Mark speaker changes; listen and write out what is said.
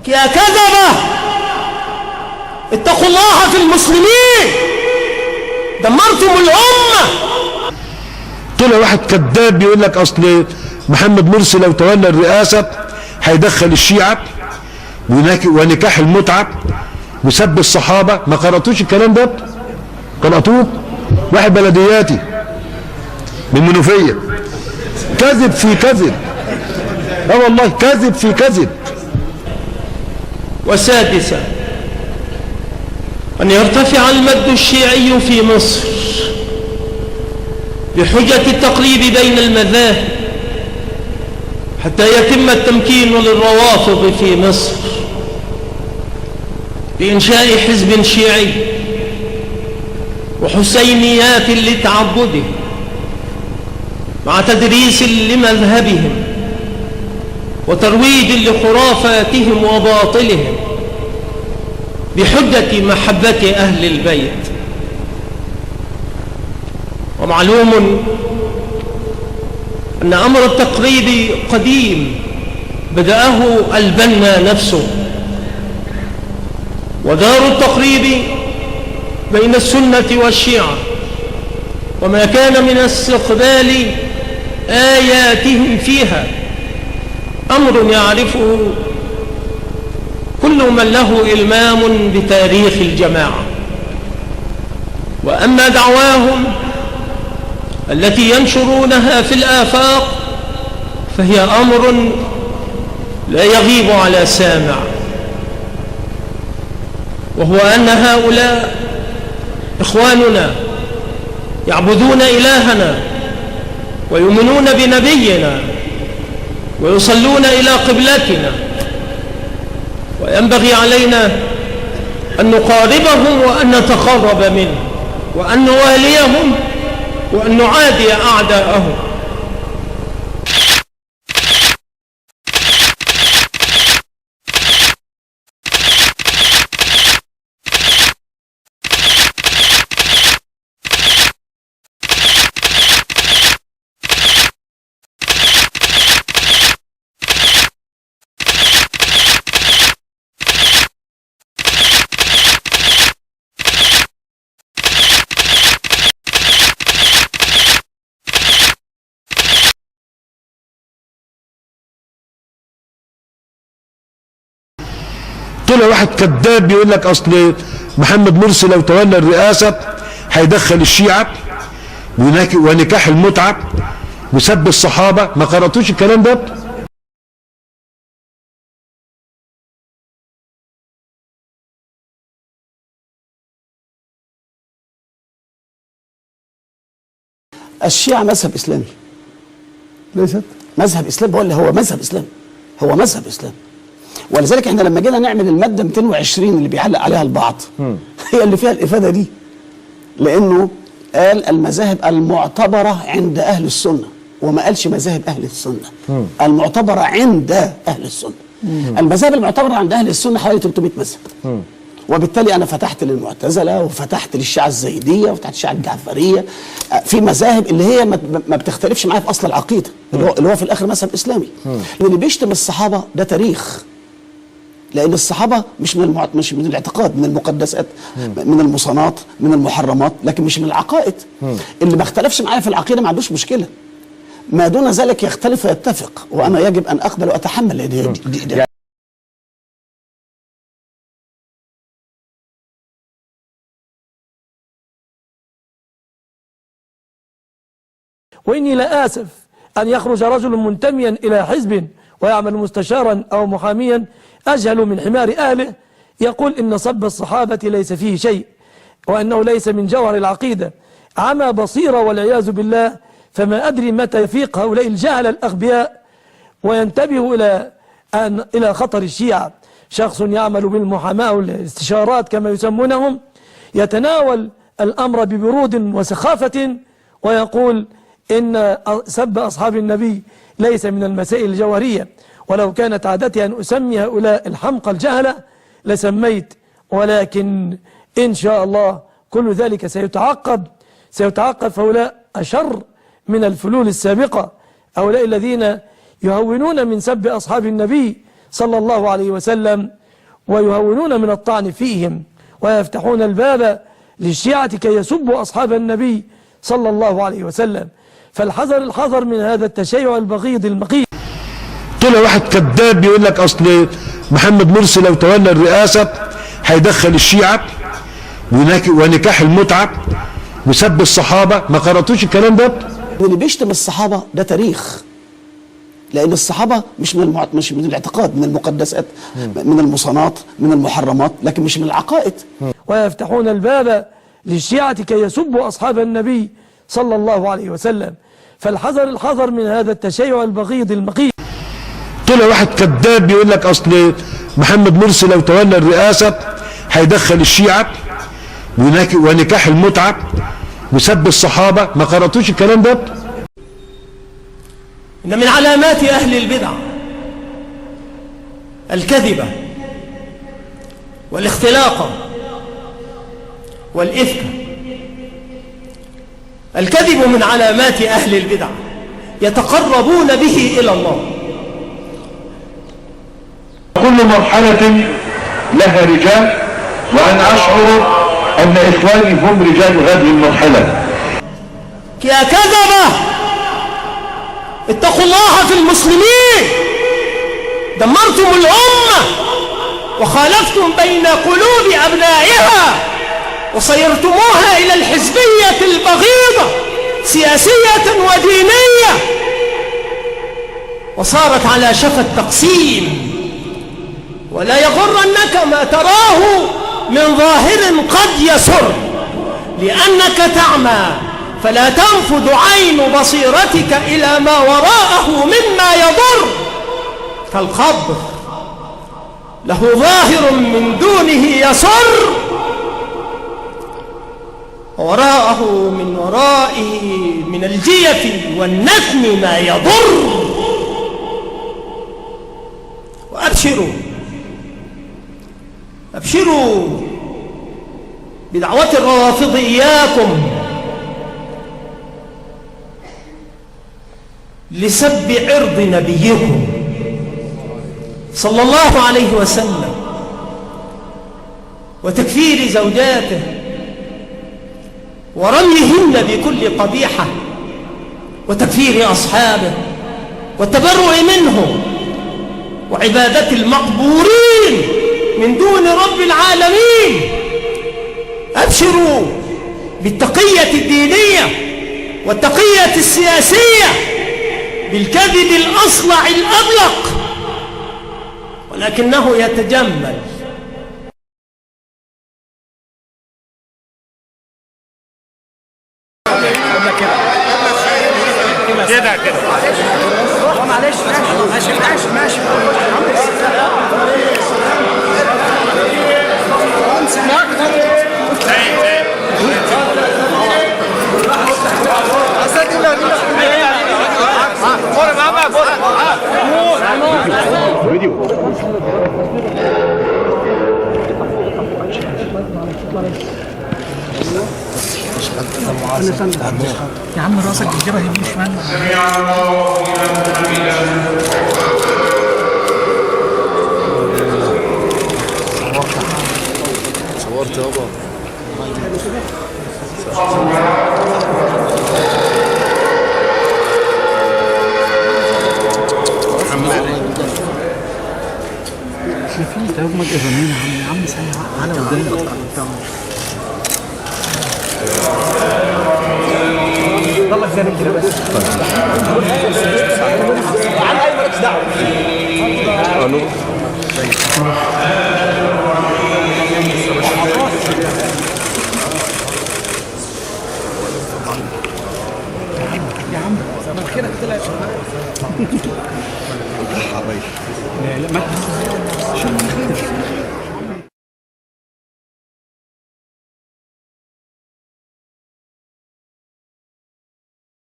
Speaker 1: يا كذبة اتقوا الله في المسلمين، دمرتم الأمة.
Speaker 2: طلع واحد كذاب بيقول لك اصل محمد مرسي لو تولى الرئاسة هيدخل الشيعة ونكاح المتعة وسب الصحابة. ما قرأتوش الكلام ده؟ قرأتوه؟ واحد بلدياتي من منوفية، كذب في كذب. والله كذب في كذب.
Speaker 1: وسادسا أن يرتفع المد الشيعي في مصر بحجة التقريب بين المذاهب حتى يتم التمكين للروافض في مصر بإنشاء حزب شيعي وحسينيات لتعبده مع تدريس لمذهبهم وترويج لخرافاتهم وباطلهم بحجة محبة أهل البيت. ومعلوم أن أمر التقريب قديم بدأه البنا نفسه، ودار التقريب بين السنة والشيعة وما كان من استقبال آياتهم فيها أمر يعرفه كل من له إلمام بتاريخ الجماعة. وأما دعواهم التي ينشرونها في الآفاق فهي أمر لا يغيب على سامع، وهو أن هؤلاء إخواننا يعبدون إلهنا ويؤمنون بنبينا ويصلون إلى قبلتنا، وينبغي علينا أن نقاربهم وأن نتقرب منهم وأن نواليهم وأن نعادي أعداءهم.
Speaker 2: طلع واحد كذاب بيقول لك اصل محمد مرسي لو تولى الرئاسة هيدخل الشيعة ونكاح المتعة وسب الصحابة. ما قرأتوش الكلام ده؟
Speaker 3: الشيعة مذهب إسلامي،
Speaker 2: ليست
Speaker 3: مذهب إسلامي، هو مذهب إسلامي، هو مذهب إسلامي. ولذلك احنا لما جينا نعمل المادة 220 اللي بيعلق عليها البعض هي اللي فيها الإفادة دي، لأنه قال المذاهب المعتبرة عند أهل السنة، وما قالش مذاهب أهل السنة. المعتبرة عند أهل السنة. المذاهب المعتبرة عند أهل السنة حوالي 300 مذهب، وبالتالي أنا فتحت للمعتزلة وفتحت للشيعة الزيدية وفتحت الشيعة الجعفرية، في مذاهب اللي هي ما بتختلفش معايا في أصل العقيدة، اللي هو في الآخر مذهب إسلامي. اللي بيشتم الصحابة ده تاريخ، لأن الصحابة مش من الاعتقاد، من المقدسات، من المصانات، من المحرمات، لكن مش من العقائد. اللي ما اختلفش معايا في العقيدة ما عندوش مشكلة، ما دون ذلك يختلف ويتفق، وأنا يجب أن أقبل وأتحمل. دي
Speaker 4: وإني لا آسف أن يخرج رجل منتميا إلى حزب ويعمل مستشارا أو محاميا أجهل من حمار أهله يقول إن صب الصحابة ليس فيه شيء وأنه ليس من جوهر العقيدة. عمى بصيرة والعياذ بالله. فما أدري متى يفيق هؤلاء الجهل الأغبياء وينتبهوا إلى خطر الشيعة. شخص يعمل بالمحاماة والاستشارات كما يسمونهم يتناول الأمر ببرود وسخافة ويقول إن سب أصحاب النبي ليس من المسائل الجوهرية، ولو كانت عادتي أن أسمي هؤلاء الحمقى الجهلة لسميت، ولكن إن شاء الله كل ذلك سيتعقب فهؤلاء أشر من الفلول السابقة، هؤلاء الذين يهونون من سب أصحاب النبي صلى الله عليه وسلم ويهونون من الطعن فيهم ويفتحون الباب للشيعة كي يسبوا أصحاب النبي صلى الله عليه وسلم. فالحذر الحذر من هذا التشيع البغيض المقيت.
Speaker 2: طلع واحد كذاب بيقول لك اصل محمد مرسي لو تولى الرئاسة هيدخل الشيعة ونكاح المتعة وسب الصحابة. ما قرأتوش الكلام ده؟
Speaker 3: اللي بيشتم الصحابة ده تاريخ، لأن الصحابة مش من الاعتقاد، من المقدسات، من المصانات، من المحرمات، لكن مش من العقائد.
Speaker 4: ويفتحون الباب للشيعة كي يسبوا أصحاب النبي صلى الله عليه وسلم. فالحذر الحذر من هذا التشيع البغيض المقيت.
Speaker 2: طلع واحد كذاب بيقول لك اصل محمد مرسي لو تولى الرئاسة هيدخل الشيعة ونكاح المتعة وسب الصحابة. ما قرأتوش الكلام ده؟
Speaker 1: إن من علامات أهل البدع الكذبة والاختلاق والإفك. الكذب من علامات أهل البدع يتقربون به إلى الله.
Speaker 5: كل مرحلة لها رجال، وأنا أشعر أن إخواني هم رجال هذه المرحلة.
Speaker 1: يا كذبة اتقوا الله في المسلمين، دمرتم الأمة وخالفتم بين قلوب أبنائها وصيرتموها إلى الحزبية البغيضة سياسية ودينية، وصارت على شفا التقسيم. ولا يغرنك ما تراه من ظاهر قد يسر، لأنك تعمى فلا تنفذ عين بصيرتك إلى ما وراءه مما يضر. كالقبر له ظاهر من دونه يسر، ووراءه من ورائه من الجيف والنتن ما يضر. وأبشروا أبشروا بدعوة الروافض إياكم لسب عرض نبيكم صلى الله عليه وسلم وتكفير زوجاته ورميهن بكل قبيحة وتكفير أصحابه والتبرؤ منه وعبادة المقبورين من دون رب العالمين. أبشروا بالتقية الدينية والتقية السياسية، بالكذب الأصلع الأبلق، ولكنه يتجمل.
Speaker 6: كده معلش ماشي
Speaker 7: يا عم راسك بتجيبها يمين شمال.
Speaker 8: صورت يابا.
Speaker 7: في تهمة إيرانيين يا عم سامع على قدامك. والله زين كده بس. على أي مالكش دعوة. يا عم مناخيرك طلعت. لا ما